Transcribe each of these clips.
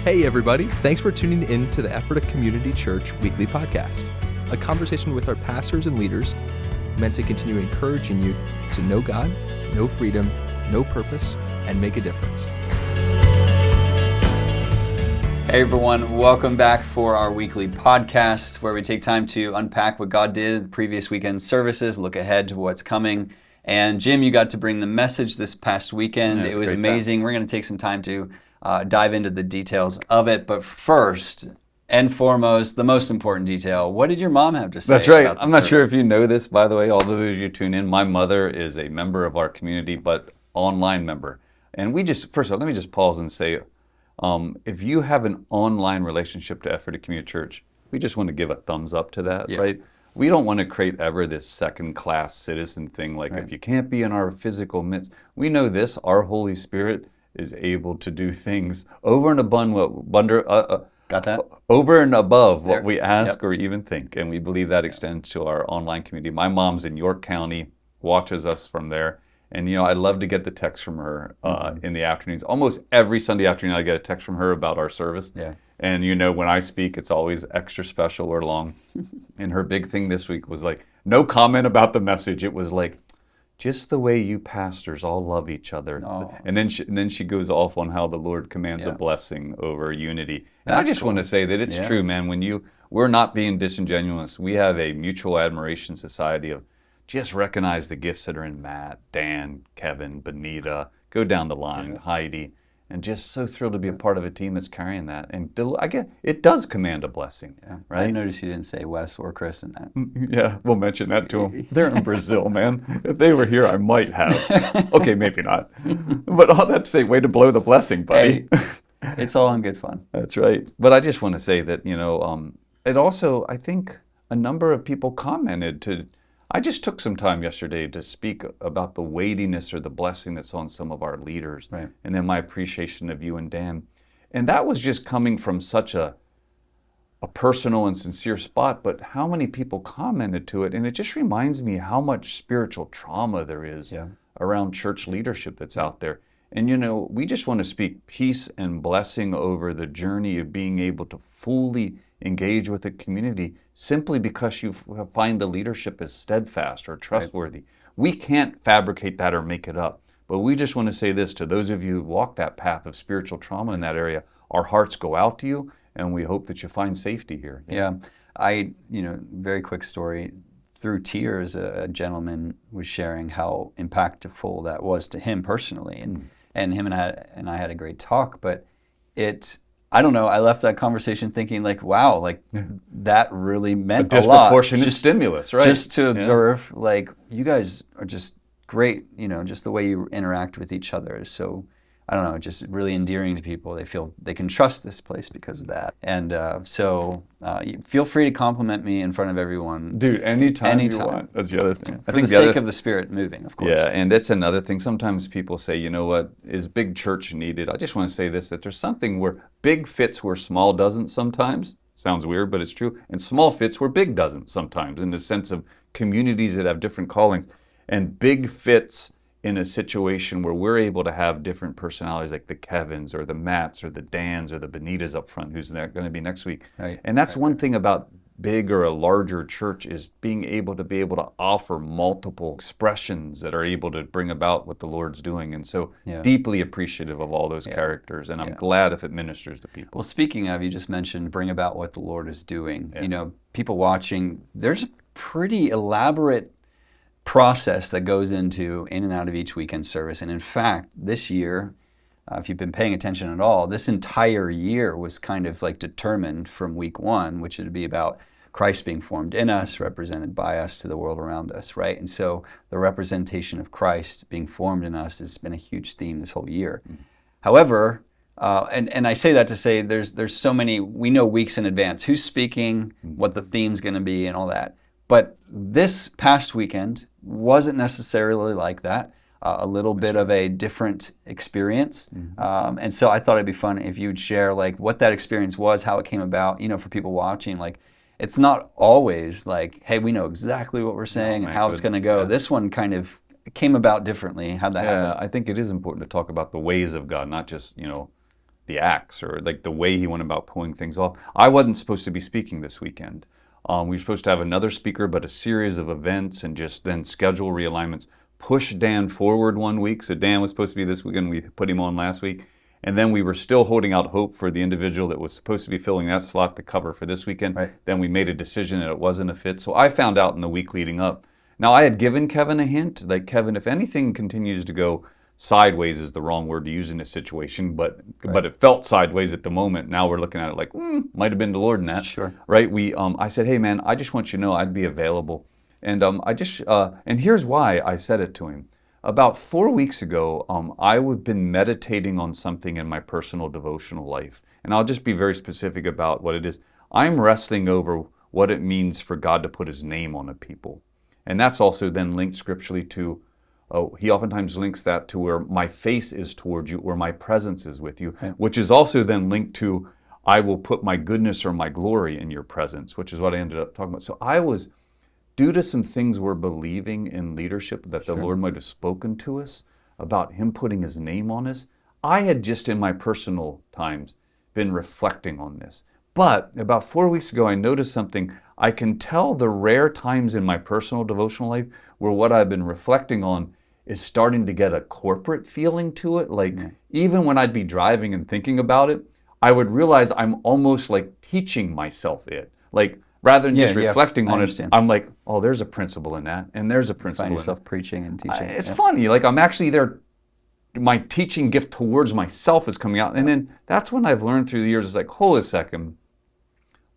Hey everybody, thanks for tuning in to the Ephrata Community Church weekly podcast, a conversation with our pastors and leaders meant to continue encouraging you to know God, know freedom, know purpose, and make a difference. Hey everyone, welcome back for our weekly podcast where we take time to unpack what God did in the previous weekend services, look ahead to what's coming. And Jim, you got to bring the message this past weekend. Yeah, it was amazing. We're going to take some time to dive into the details of it. But first and foremost, the most important detail, what did your mom have to say? That's right. About the I'm not service? sure if you know this, by the way, all those you tune in. My mother is a member of our community, but online member. And first of all, let me just pause and say, if you have an online relationship to Ephrata Community Church, we just want to give a thumbs up to that, right? We don't want to create ever this second-class citizen thing, like if you can't be in our physical midst. We know this, our Holy Spirit is able to do things over and above over and above what we ask or even think. And we believe that extends to our online community. My mom's in York County, watches us from there. And, I love to get the text from her in the afternoons. Almost every Sunday afternoon, I get a text from her about our service. Yeah. And, when I speak, it's always extra special or long. And her big thing this week was like, no comment about the message. It was like, just the way you pastors all love each other. Oh. And then she goes off on how the Lord commands a blessing over unity. And I just want to say that it's true, man. We're not being disingenuous. We have a mutual admiration society of just recognize the gifts that are in Matt, Dan, Kevin, Benita, go down the line, Heidi, and just so thrilled to be a part of a team that's carrying that. And I get it does command a blessing, right? I noticed you didn't say Wes or Chris in that. Yeah, we'll mention that to them. They're in Brazil, man. If they were here, I might have. Okay, maybe not. But all that to say, way to blow the blessing, buddy. Hey, it's all in good fun. That's right. But I just want to say that, it also, I think a number of people commented I just took some time yesterday to speak about the weightiness or the blessing that's on some of our leaders, and then my appreciation of you and Dan. And that was just coming from such a personal and sincere spot, but how many people commented to it, and it just reminds me how much spiritual trauma there is around church leadership that's out there. And we just want to speak peace and blessing over the journey of being able to fully engage with the community simply because you find the leadership is steadfast or trustworthy. We can't fabricate that or make it up. But we just want to say this to those of you who walk that path of spiritual trauma in that area. Our hearts go out to you, and we hope that you find safety here. Yeah. Very quick story. Through tears, a gentleman was sharing how impactful that was to him personally. And him and I had a great talk, but I don't know, I left that conversation thinking wow, that really meant a lot. Disproportionate stimulus, right? Just to observe, you guys are just great, just the way you interact with each other is so, I don't know, just really endearing to people. They feel they can trust this place because of that. And so feel free to compliment me in front of everyone. Dude, anytime you want. That's the other thing. For the sake of the Spirit moving, of course. Yeah, and that's another thing. Sometimes people say, is big church needed? I just want to say this, that there's something where big fits where small doesn't sometimes. Sounds weird, but it's true. And small fits where big doesn't sometimes, in the sense of communities that have different callings. And big fits in a situation where we're able to have different personalities like the Kevins or the Matts or the Dans or the Benitas up front, who's going to be next week. Right. And that's one thing about big or a larger church is being able to offer multiple expressions that are able to bring about what the Lord's doing. And so deeply appreciative of all those characters. And I'm glad if it ministers to people. Well, speaking of, you just mentioned bring about what the Lord is doing. Yeah. People watching, there's a pretty elaborate process that goes into in and out of each weekend service. And in fact, this year, if you've been paying attention at all, this entire year was kind of determined from week one, which would be about Christ being formed in us, represented by us to the world around us, right? And so the representation of Christ being formed in us has been a huge theme this whole year. Mm-hmm. However, and I say that to say there's so many, we know weeks in advance who's speaking, what the theme's going to be and all that. But this past weekend wasn't necessarily like that. A little bit of a different experience. Mm-hmm. And so I thought it'd be fun if you'd share what that experience was, how it came about, for people watching. It's not always hey, we know exactly what we're saying and how it's going to go. Yeah. This one kind of came about differently. How'd that happen? I think it is important to talk about the ways of God, not just, the acts or like the way he went about pulling things off. I wasn't supposed to be speaking this weekend. We were supposed to have another speaker, but a series of events and just then schedule realignments pushed Dan forward 1 week. So Dan was supposed to be this weekend. We put him on last week. And then we were still holding out hope for the individual that was supposed to be filling that slot to cover for this weekend. Right. Then we made a decision that it wasn't a fit. So I found out in the week leading up. Now, I had given Kevin a hint, like, Kevin, if anything continues to go sideways is the wrong word to use in this situation, but it felt sideways at the moment. Now we're looking at it like, might have been the Lord in that. Sure. Right? I said, hey, man, I just want you to know I'd be available. And and here's why I said it to him. About 4 weeks ago, I've been meditating on something in my personal devotional life. And I'll just be very specific about what it is. I'm wrestling over what it means for God to put his name on a people. And that's also then linked scripturally to, he oftentimes links that to where my face is towards you, where my presence is with you, which is also then linked to, I will put my goodness or my glory in your presence, which is what I ended up talking about. So I was, due to some things we're believing in leadership that the Lord might have spoken to us about him putting his name on us, I had just in my personal times been reflecting on this. But about 4 weeks ago, I noticed something. I can tell the rare times in my personal devotional life where what I've been reflecting on is starting to get a corporate feeling to it. Like even when I'd be driving and thinking about it, I would realize I'm almost like teaching myself it. Like rather than just reflecting on it, I'm like, oh, there's a principle in that, and there's a principle in it. Find yourself preaching and teaching. It's funny. Like I'm actually there. My teaching gift towards myself is coming out. And then that's when I've learned through the years, it's like, hold a second.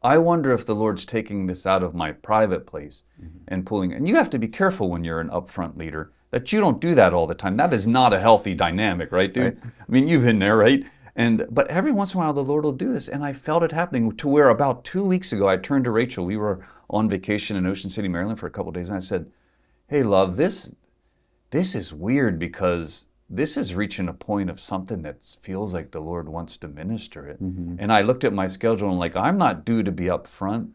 I wonder if the Lord's taking this out of my private place and pulling. And you have to be careful when you're an upfront leader that you don't do that all the time. That is not a healthy dynamic, right, dude? Right. I mean, you've been there, right? But every once in a while, the Lord will do this. And I felt it happening to where about 2 weeks ago, I turned to Rachel. We were on vacation in Ocean City, Maryland for a couple of days. And I said, hey, love, this is weird because this is reaching a point of something that feels like the Lord wants to minister it. And I looked at my schedule and like, I'm not due to be up front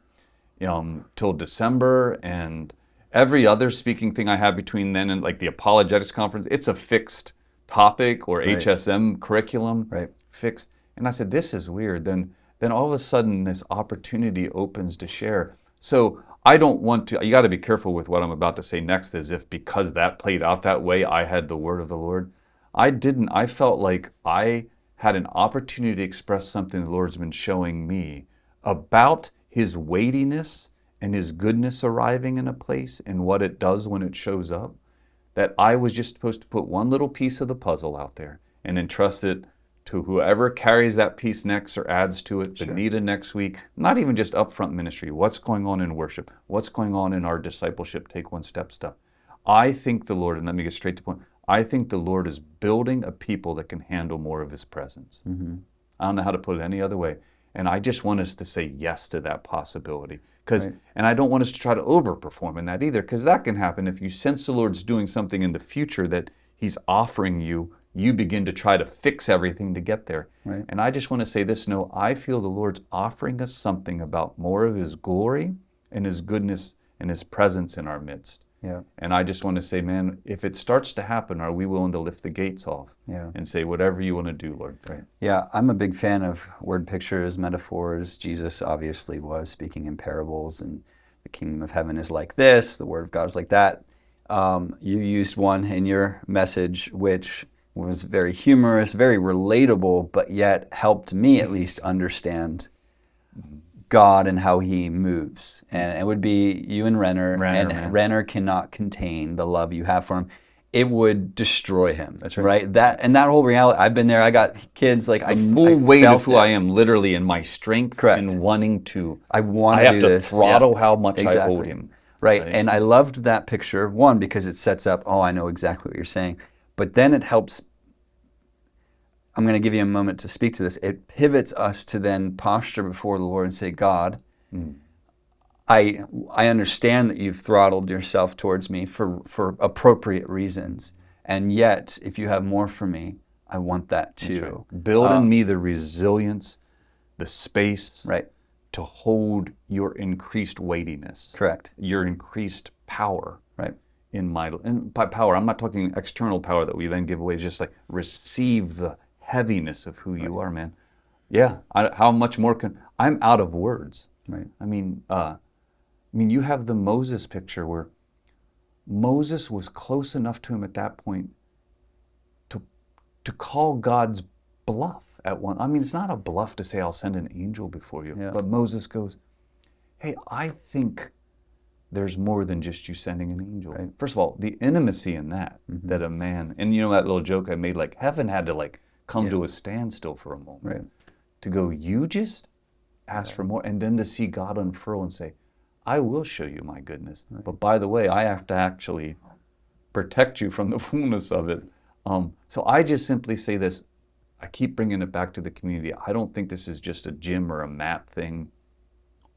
till December, and every other speaking thing I have between then and like the apologetics conference, it's a fixed topic or HSM curriculum, fixed. And I said, this is weird. Then all of a sudden this opportunity opens to share. So I don't want to, you got to be careful with what I'm about to say next, as if because that played out that way, I had the word of the Lord. I didn't. I felt like I had an opportunity to express something the Lord's been showing me about his weightiness and his goodness arriving in a place and what it does when it shows up, that I was just supposed to put one little piece of the puzzle out there and entrust it to whoever carries that piece next or adds to it, Benita next week, not even just upfront ministry, what's going on in worship, what's going on in our discipleship, take one step stuff. I think the Lord, and let me get straight to the point, I think the Lord is building a people that can handle more of his presence. I don't know how to put it any other way. And I just want us to say yes to that possibility. And I don't want us to try to overperform in that either, because that can happen if you sense the Lord's doing something in the future that he's offering you, you begin to try to fix everything to get there. And I just want to say this, no, I feel the Lord's offering us something about more of his glory and his goodness and his presence in our midst. And I just want to say, man, if it starts to happen, are we willing to lift the gates off and say, whatever you want to do, Lord? Yeah, I'm a big fan of word pictures, metaphors. Jesus obviously was speaking in parables, and the kingdom of heaven is like this, the word of God is like that. You used one in your message, which was very humorous, very relatable, but yet helped me at least understand God and how he moves. And it would be you and Renner, Renner cannot contain the love you have for him. It would destroy him. That's right. That whole reality, I've been there, I got kids, like the full weight of who I am, literally in my strength and wanting to. I have to throttle how much I owed him. Right. And I loved that picture, one, because it sets up, I know exactly what you're saying. But then it helps, I'm going to give you a moment to speak to this. It pivots us to then posture before the Lord and say, God, I understand that you've throttled yourself towards me for appropriate reasons. And yet, if you have more for me, I want that too. Build in me the resilience, the space to hold your increased weightiness. Your increased power. And by power, I'm not talking external power that we then give away. It's just like receive the heaviness of who you are, man. Yeah. How much more I'm out of words. Right. I mean, you have the Moses picture where Moses was close enough to him at that point to call God's bluff at one. I mean, it's not a bluff to say, I'll send an angel before you. Yeah. But Moses goes, hey, I think there's more than just you sending an angel. Right. First of all, the intimacy in that, that a man, and you know that little joke I made, like heaven had to like come to a standstill for a moment. Right. To go, you just ask for more, and then to see God unfurl and say, I will show you my goodness. Right. But by the way, I have to actually protect you from the fullness of it. So I just simply say this, I keep bringing it back to the community. I don't think this is just a Jim or a Matt thing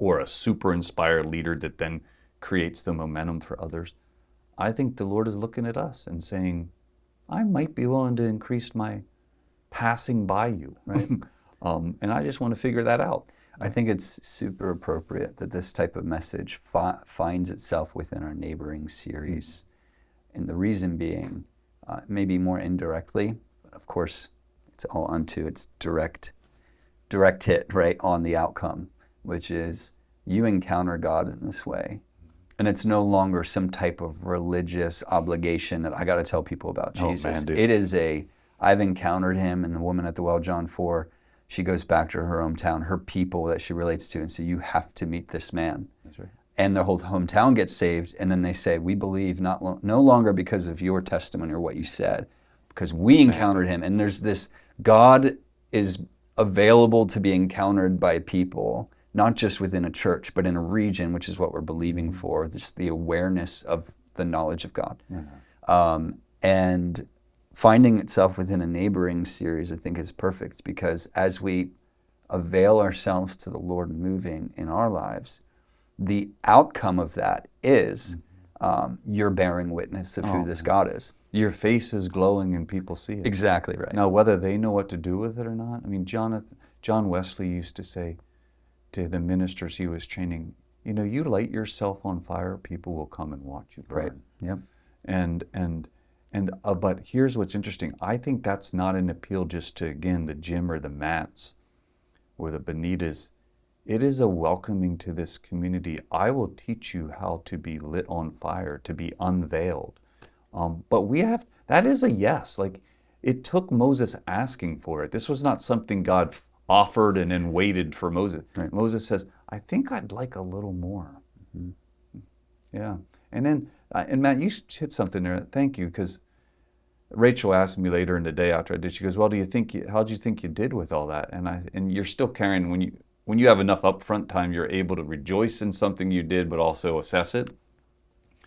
or a super inspired leader that then creates the momentum for others. I think the Lord is looking at us and saying, I might be willing to increase my passing by you. Right? And I just want to figure that out. I think it's super appropriate that this type of message finds itself within our neighboring series. And the reason being, maybe more indirectly, but of course, it's all unto its direct hit, right, on the outcome, which is you encounter God in this way. And it's no longer some type of religious obligation that I got to tell people about Jesus. Oh, man, dude. It is I've encountered him, and the woman at the well, John 4, she goes back to her hometown, her people that she relates to, and say, you have to meet this man. That's right. And their whole hometown gets saved, and then they say, we believe no longer because of your testimony or what you said, because we encountered him. And there's this, God is available to be encountered by people, not just within a church, but in a region, which is what we're believing for, just the awareness of the knowledge of God. And finding itself within a neighboring series, I think, is perfect, because as we avail ourselves to the Lord moving in our lives, the outcome of that is you're bearing witness of who this God is. Your face is glowing and people see it. Exactly right. Now, whether they know what to do with it or not, I mean, John Wesley used to say to the ministers he was training, you know, you light yourself on fire, people will come and watch you burn. Right. Yep. But here's what's interesting. I think that's not an appeal just to, again, the Jim or the Matts or the Benitas. It is a welcoming to this community. I will teach you how to be lit on fire, to be unveiled. But that is a yes. Like, it took Moses asking for it. This was not something God offered and then waited for Moses. Right. Moses says, I think I'd like a little more. Yeah. And then, and Matt, you hit something there. Thank you, because Rachel asked me later in the day after I did, she goes, well, how do you think you did with all that? And you're still carrying, when you have enough upfront time, you're able to rejoice in something you did, but also assess it.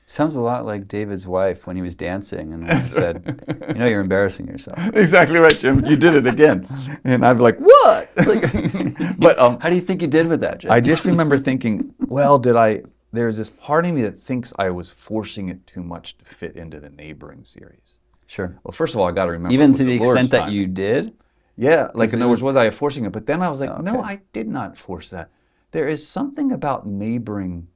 Sounds a lot like David's wife when he was dancing and said, you know, you're embarrassing yourself. Exactly right, Jim. You did it again. And I'm like, what? But how do you think you did with that, Jim? I just remember thinking, well, there's this part of me that thinks I was forcing it too much to fit into the neighboring series. Sure. Well, first of all, I got to remember. Even to the extent that you did? Yeah, like in other words, was I forcing it? But then I was like, okay. No, I did not force that. There is something about neighboring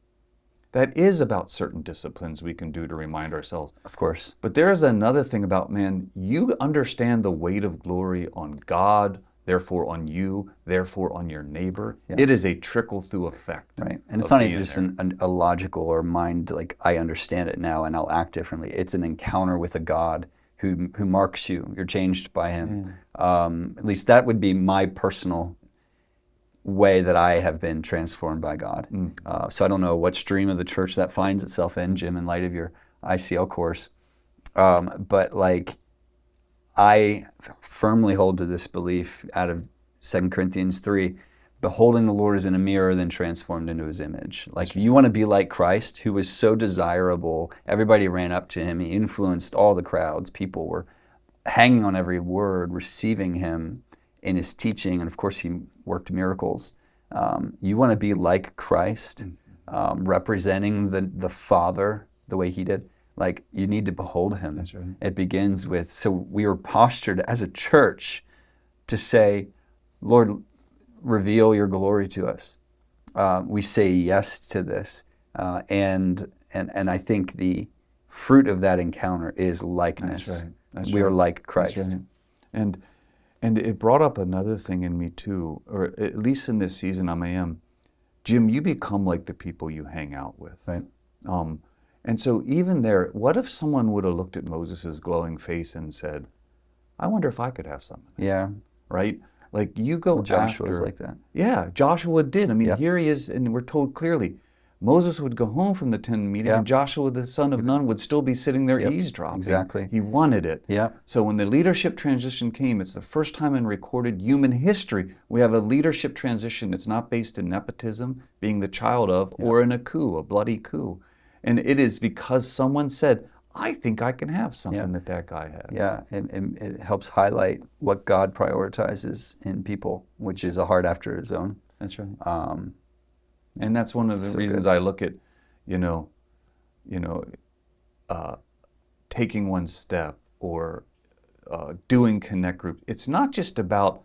that is about certain disciplines we can do to remind ourselves. Of course. But there is another thing about, man, you understand the weight of glory on God, therefore on you, therefore on your neighbor. Yeah. It is a trickle-through effect. Right. And it's not even just a logical or mind, like, I understand it now and I'll act differently. It's an encounter with a God who marks you. You're changed by him. At least that would be my personal way that I have been transformed by God. So I don't know what stream of the church that finds itself in, Jim, in light of your ICL course. But like, I firmly hold to this belief out of 2 Corinthians 3, beholding the Lord as in a mirror, then transformed into his image. Like, if you want to be like Christ, who was so desirable, everybody ran up to him, he influenced all the crowds, people were hanging on every word, receiving him in his teaching, and of course he worked miracles. You want to be like Christ, representing the Father the way he did. Like, you need to behold him. That's right. It begins with, so we were postured as a church to say, Lord, reveal your glory to us. We say yes to this. And I think the fruit of that encounter is likeness. That's right. We are like Christ. That's right. And it brought up another thing in me too, or at least in this season I am. Jim, you become like the people you hang out with. Right. And so even there, what if someone would have looked at Moses' glowing face and said, I wonder if I could have some of that. Yeah. Right? Like you go Joshua after. was like that. Yeah, Joshua did. I mean, Yep. here he is, and we're told clearly, Moses would go home from the tent meeting, Yep. and Joshua, the son of Nun, would still be sitting there Yep. eavesdropping. Exactly. He wanted it. Yeah. So when the leadership transition came, it's the first time in recorded human history we have a leadership transition. It's not based in nepotism, being the child of, or in a coup, a bloody coup. And it is because someone said, I think I can have something that guy has. Yeah, and it helps highlight what God prioritizes in people, which is a heart after his own. That's right. And that's one of the reasons I look at, taking one step or doing Connect Group. It's not just about,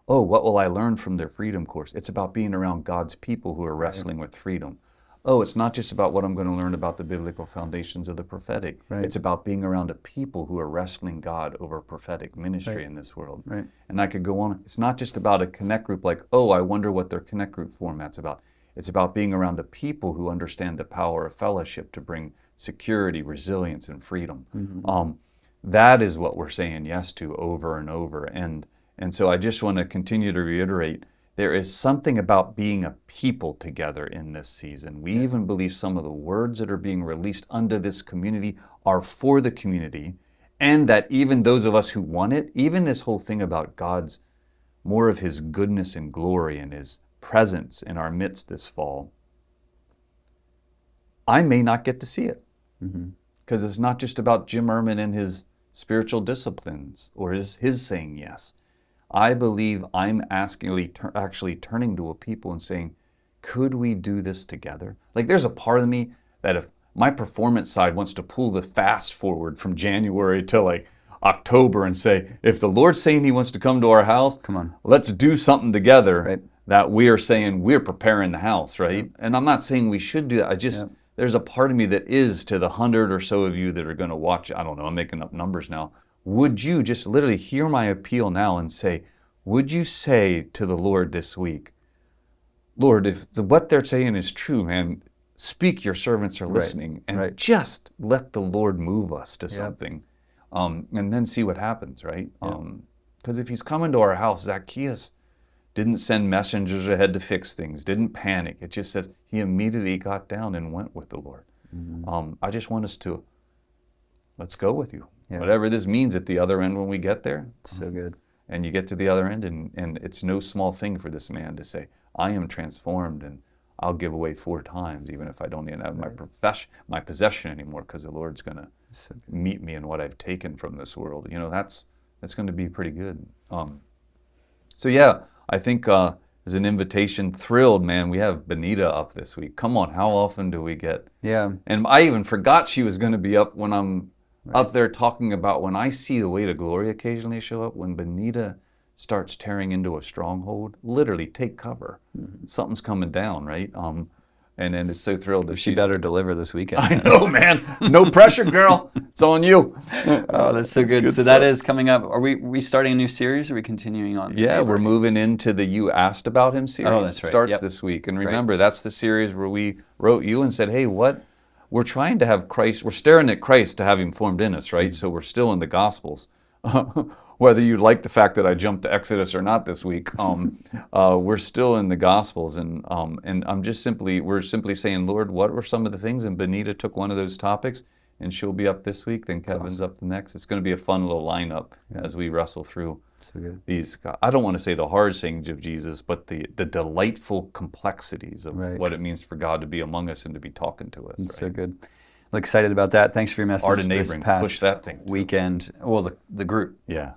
what will I learn from their freedom course? It's about being around God's people who are wrestling with freedom. It's not just about what I'm going to learn about the biblical foundations of the prophetic. Right. It's about being around a people who are wrestling God over prophetic ministry in this world. Right. And I could go on. It's not just about a Connect Group like, I wonder what their Connect Group format's about. It's about being around a people who understand the power of fellowship to bring security, resilience, and freedom. Mm-hmm. That is what we're saying yes to over and over. And so I just want to continue to reiterate, there is something about being a people together in this season. We even believe some of the words that are being released under this community are for the community, and that even those of us who want it, even this whole thing about God's, more of his goodness and glory and his presence in our midst this fall, I may not get to see it. Because it's not just about Jim Ehrman and his spiritual disciplines or his saying yes. I believe I'm actually turning to a people and saying, could we do this together? Like there's a part of me that if my performance side wants to pull the fast forward from January to like October and say, if the Lord's saying he wants to come to our house, come on, let's do something together. Right. That we are saying we're preparing the house, right? Yep. And I'm not saying we should do that. There's a part of me that is to the 100 or so of you that are going to watch, I don't know, I'm making up numbers now. Would you just literally hear my appeal now and say, would you say to the Lord this week, Lord, if what they're saying is true, man, speak, your servants are listening, and just let the Lord move us to something, and then see what happens, right? Because if he's coming to our house, Zacchaeus didn't send messengers ahead to fix things, didn't panic. It just says he immediately got down and went with the Lord. I just want us to, let's go with you. Whatever this means at the other end when we get there. So good. And you get to the other end, and it's no small thing for this man to say, I am transformed, and I'll give away 4 times, even if I don't even have my possession anymore, because the Lord's going to meet me in what I've taken from this world. That's going to be pretty good. I think there's an invitation. Thrilled, man. We have Benita up this week. Come on, how often do we get? Yeah. And I even forgot she was going to be up when I'm up there talking about when I see the weight of glory occasionally show up, when Benita starts tearing into a stronghold, literally take cover. Something's coming down, right? And then it's so thrilled that she better deliver this weekend. I know, man. No pressure, girl. It's on you. Oh, that's so good. So that is coming up. Are we starting a new series, or are we continuing on? Yeah, we're moving into the You Asked About Him series. Oh, that's right. Starts this week. And remember, that's the series where we wrote you and said, hey, we're trying to have Christ, we're staring at Christ to have him formed in us, right? So we're still in the Gospels. Whether you like the fact that I jumped to Exodus or not this week, we're still in the Gospels, and we're simply saying, Lord, what were some of the things? And Benita took one of those topics, and she'll be up this week. Then Kevin's up the next. It's going to be a fun little lineup as we wrestle through these. I don't want to say the hard things of Jesus, but the delightful complexities of what it means for God to be among us and to be talking to us. It's so good. Excited about that. Thanks for your message. Art of neighboring. Push that thing weekend. Well, the group. Yeah.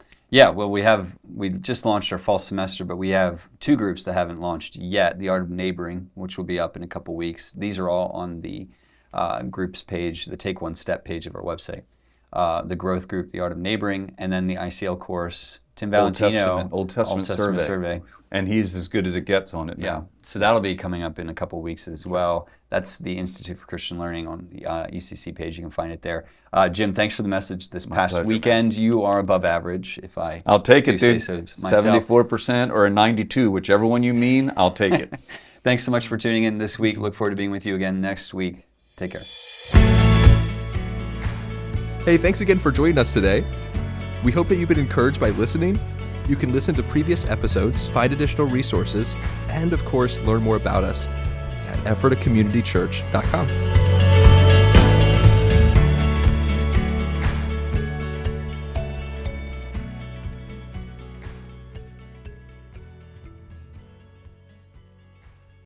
Well, we just launched our fall semester, but we have 2 groups that haven't launched yet. The Art of Neighboring, which will be up in a couple weeks. These are all on the groups page, the Take One Step page of our website. the growth group, the art of neighboring, and then the ICL course, Tim Valentino, Old Testament survey. And he's as good as it gets on it now. Yeah, so that'll be coming up in a couple weeks as well. That's the Institute for Christian Learning on the ECC page. You can find it there. Jim, thanks for the message this past weekend. You are above average, if I'll take it, dude. So myself. 74% or a 92, whichever one you mean, I'll take it. Thanks so much for tuning in this week. Look forward to being with you again next week. Take care. Hey, thanks again for joining us today. We hope that you've been encouraged by listening. You can listen to previous episodes, find additional resources, and of course, learn more about us at EphratACommunityChurch.com.